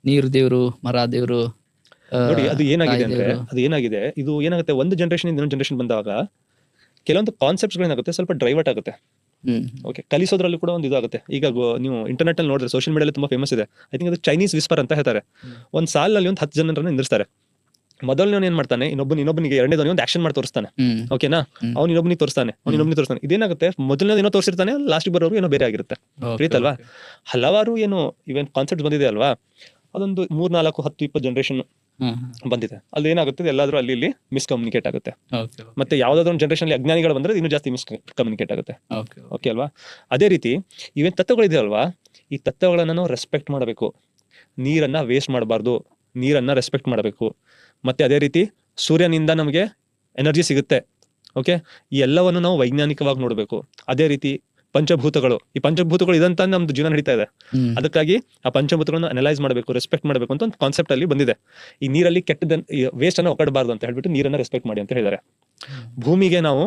ನೀರು ದೇವ್ರು, ಮರ ದೇವ್ರು, ನೋಡಿ ಅದು ಏನಾಗಿದೆ ಅಂದ್ರೆ ದೇವ್ರು. ಅದು ಏನಾಗಿದೆ, ಇದು ಏನಾಗುತ್ತೆ ಒಂದು ಜನರೇಷನ್ ಇನ್ನೊಂದು ಜನರೇಷನ್ ಬಂದಾಗ ಕೆಲವೊಂದು ಕಾನ್ಸೆಪ್ಟ್ಸ್ ಏನಾಗುತ್ತೆ ಸ್ವಲ್ಪ ಡೈವರ್ಟ್ ಆಗುತ್ತೆ. ಓಕೆ, ಕಲಿಸೋದ್ರಲ್ಲಿ ಕೂಡ ಒಂದು ಇದಾಗುತ್ತೆ. ಈಗ ನೀವು ಇಂಟರ್ನೆಟ್ ಅಲ್ಲಿ ನೋಡಿದ್ರೆ ಸೋಷಿಯಲ್ ಮೀಡಿಯಲ್ಲಿ ತುಂಬಾ ಫೇಮಸ್ ಇದೆ. ಐ ಥಿಂಕ್ ಅದು ಚೈನೀಸ್ ವಿಸ್ಪರ್ ಅಂತ ಹೇಳ್ತಾರೆ. ಒಂದು ಸಾಲಲ್ಲಿ ಒಂದು 10 ಜನರನ್ನ ನಿಂದಿರ್ತಾರೆ. ಮೊದಲನೇ ಏನ್ ಮಾಡ್ತಾನೆ, ಇನ್ನೊಬ್ಬನಿಗೆ ಎರಡನೇದವನಿಗೆ ಒಂದು ಆಕ್ಷನ್ ಮಾಡಿ ತೋರಿಸ್ತಾನೆ. ಓಕೆನಾ, ಅವ್ನು ಇನ್ನೊಬ್ಬನಿಗೆ ತೋರಿಸ್ತಾನೆ. ಇದೇನಾಗುತ್ತೆ, ಮೊದಲನೇದು ಏನೋ ತೋರಿಸಿರ್ತಾನೆ, ಲಾಸ್ಟ್ ಬರೋರು ಏನೋ ಬೇರೆ ಆಗಿರುತ್ತೆ. ಪ್ರೀತಲ್ವಾ? ಹಲವಾರು ಏನು ಇವೆಂಟ್ ಕಾನ್ಸೆಪ್ಟ್ ಬಂದಿದೆ ಅಲ್ವಾ, ಅದೊಂದು 3, 4, 10, 20 ಜನರೇಷನ್ ಬಂದಿದೆ. ಅಲ್ಲಿ ಏನಾಗುತ್ತೆ, ಎಲ್ಲಾದ್ರೂ ಅಲ್ಲಿ ಇಲ್ಲಿ ಮಿಸ್ಕಮ್ಯುನಿಕೇಟ್ ಆಗುತ್ತೆ. ಮತ್ತೆ ಯಾವ್ದಾದ್ರು ಒಂದು ಜನರೇಷನ್ ಅಜ್ಞಾನಿಗಳು ಬಂದ್ರೆ ಇನ್ನೂ ಜಾಸ್ತಿ ಮಿಸ್ಕಮ್ಯುನಿಕೇಟ್ ಆಗುತ್ತೆ. ಓಕೆ ಅಲ್ವಾ? ಅದೇ ರೀತಿ ಇವೇನ್ ತತ್ವಗಳಿದೆ ಅಲ್ವಾ, ಈ ತತ್ವಗಳನ್ನ ನಾವು ರೆಸ್ಪೆಕ್ಟ್ ಮಾಡಬೇಕು. ನೀರನ್ನ ವೇಸ್ಟ್ ಮಾಡಬಾರ್ದು, ನೀರನ್ನ ರೆಸ್ಪೆಕ್ಟ್ ಮಾಡಬೇಕು. ಮತ್ತೆ ಅದೇ ರೀತಿ ಸೂರ್ಯನಿಂದ ನಮಗೆ ಎನರ್ಜಿ ಸಿಗುತ್ತೆ. ಓಕೆ, ಈ ಎಲ್ಲವನ್ನು ನಾವು ವೈಜ್ಞಾನಿಕವಾಗಿ ನೋಡಬೇಕು. ಅದೇ ರೀತಿ ಪಂಚಭೂತಗಳು, ಈ ಪಂಚಭೂತಗಳು ಇದಂತ ನಮ್ದು ಜೀವನ ನಡೀತಾ ಇದೆ. ಅದಕ್ಕಾಗಿ ಆ ಪಂಚಭೂತಗಳನ್ನು ಅನಲೈಸ್ ಮಾಡಬೇಕು, ರೆಸ್ಪೆಕ್ಟ್ ಮಾಡಬೇಕು ಅಂತ ಒಂದು ಕಾನ್ಸೆಪ್ಟ್ ಅಲ್ಲಿ ಬಂದಿದೆ. ಈ ನೀರಲ್ಲಿ ಕೆಟ್ಟದ ವೇಸ್ಟ್ ಅನ್ನ ಒಕ್ಕಡಬಾರ್ದು ಅಂತ ಹೇಳ್ಬಿಟ್ಟು ನೀರನ್ನ ರೆಸ್ಪೆಕ್ಟ್ ಮಾಡಿ ಅಂತ ಹೇಳಿದ್ದಾರೆ. ಭೂಮಿಗೆ ನಾವು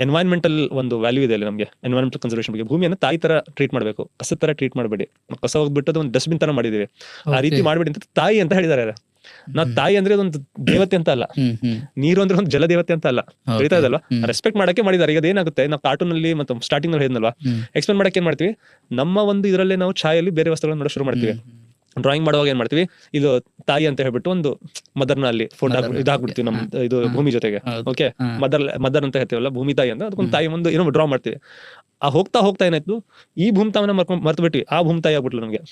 ಎನ್ವೈರನ್ಮೆಂಟಲ್ ಒಂದು ವ್ಯಾಲ್ಯೂ ಇದೆ ಅಲ್ಲಿ ನಮಗೆ, ಎನ್ವೈರನ್ಮೆಂಟಲ್ ಕನ್ಸರ್ವೇಷನ್ ಬಗ್ಗೆ. ಭೂಮಿಯನ್ನು ತಾಯಿ ತರ ಟ್ರೀಟ್ ಮಾಡಬೇಕು, ಕಸದ ತರ ಟ್ರೀಟ್ ಮಾಡಬೇಡಿ. ಕಸ ಹೋಗ್ಬಿಟ್ಟು ಒಂದು ಡಸ್ಟ್ಬಿನ್ ತರ ಮಾಡಿದೀವಿ, ಆ ರೀತಿ ಮಾಡಬೇಡಿ ಅಂತ ತಾಯಿ ಅಂತ ಹೇಳಿದ್ದಾರೆ. ನಾವು ತಾಯಿ ಅಂದ್ರೆ ಒಂದು ದೇವತೆ ಅಂತ ಅಲ್ಲ, ನೀರು ಅಂದ್ರೆ ಒಂದು ಜಲ ದೇವತೆ ಅಂತ ಅಲ್ಲ. ತಿಳಿತಾ ಇದಲ್ವಾ? ರೆಸ್ಪೆಕ್ಟ್ ಮಾಡಕ್ಕೆ ಮಾಡಿದ್ದಾರೆ. ಈಗ ಅದೇನಾಗುತ್ತೆ, ನಾವು ಕಾರ್ಟೂನ್ ಅಲ್ಲಿ ಮತ್ತೆ ಸ್ಟಾರ್ಟಿಂಗ್ ನಲ್ಲಿ ಹೇಳಿದ್ನಲ್ವಾ, ಎಕ್ಸ್ಪ್ಲೇನ್ ಮಾಡಕ್ಕೆ ಏನ್ ಮಾಡ್ತೀವಿ, ನಮ್ಮ ಒಂದು ಇದರಲ್ಲೇ ನಾವು ಛಾಯಲ್ಲಿ ಬೇರೆ ವಸ್ತುಗಳನ್ನ ನೋಡೋ ಶುರು ಮಾಡ್ತೀವಿ. ಡ್ರಾಯಿಂಗ್ ಮಾಡುವಾಗ ಏನ್ ಮಾಡ್ತೀವಿ, ಇದು ತಾಯಿ ಅಂತ ಹೇಳ್ಬಿಟ್ಟು ಒಂದು ಮದರ್ನ ಅಲ್ಲಿ ಫೋಟೋ ಇದಾಗ್ಬಿಡ್ತೀವಿ ನಮ್ ಇದು ಭೂಮಿ ಜೊತೆಗೆ. ಓಕೆ, ಮದರ್ ಅಂತ ಹೇಳ್ತೀವಲ್ಲ, ಭೂಮಿ ತಾಯಿ ಅಂತ, ಅದಕ್ಕೊಂದು ತಾಯಿ ಒಂದು ಏನೋ ಡ್ರಾ ಮಾಡ್ತೀವಿ. ಆ ಹೋಗ್ತಾ ಏನಾಯ್ತು, ಈ ಭೂಮಿ ತಾಯಿನ ಮರ್ತು ಬಿಟ್ವಿ, ಆ ಭೂಮಿ ತಾಯಿ ಆಗ್ಬಿಟ್ಲು ನಮ್ಗೆ.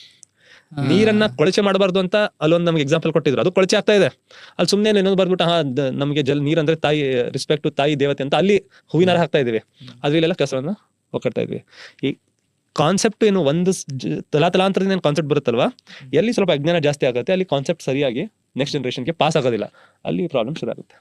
ನೀರನ್ನ ಕೊಳಚೆ ಮಾಡಬಾರ್ದು ಅಂತ ಅಲ್ಲೊಂದು ನಮ್ಗೆ ಎಕ್ಸಾಂಪಲ್ ಕೊಟ್ಟಿದ್ರು, ಅದು ಕೊಳಚೆ ಆಗ್ತಾ ಇದೆ. ಅಲ್ಲಿ ಸುಮ್ನೆ ಇನ್ನೊಂದು ಬರ್ಬಿಟ್ಟು ನಮಗೆ ನೀರ್ ಅಂದ್ರೆ ತಾಯಿ ರೆಸ್ಪೆಕ್ಟ್, ತಾಯಿ ದೇವತೆ ಅಂತ ಅಲ್ಲಿ ಹೂವಿನಾರ ಹಾಕ್ತಾ ಇದೀವಿ, ಅದ್ರ ಇಲ್ಲೆಲ್ಲ ಕಸವನ್ನ ಒಕ್ಕಡ್ತಾ ಇದ್ವಿ. ಈ ಕಾನ್ಸೆಪ್ಟ್ ಏನು ಒಂದು ತಲಾಂತರದಿಂದ ಏನು ಕಾನ್ಸೆಪ್ಟ್ ಬರುತ್ತಲ್ವಾ, ಎಲ್ಲಿ ಸ್ವಲ್ಪ ಅಜ್ಞಾನ ಜಾಸ್ತಿ ಆಗುತ್ತೆ, ಅಲ್ಲಿ ಕಾನ್ಸೆಪ್ಟ್ ಸರಿಯಾಗಿ ನೆಕ್ಸ್ಟ್ ಜನರೇಷನ್ಗೆ ಪಾಸ್ ಆಗೋದಿಲ್ಲ, ಅಲ್ಲಿ ಪ್ರಾಬ್ಲಮ್ ಶುರು ಆಗುತ್ತೆ.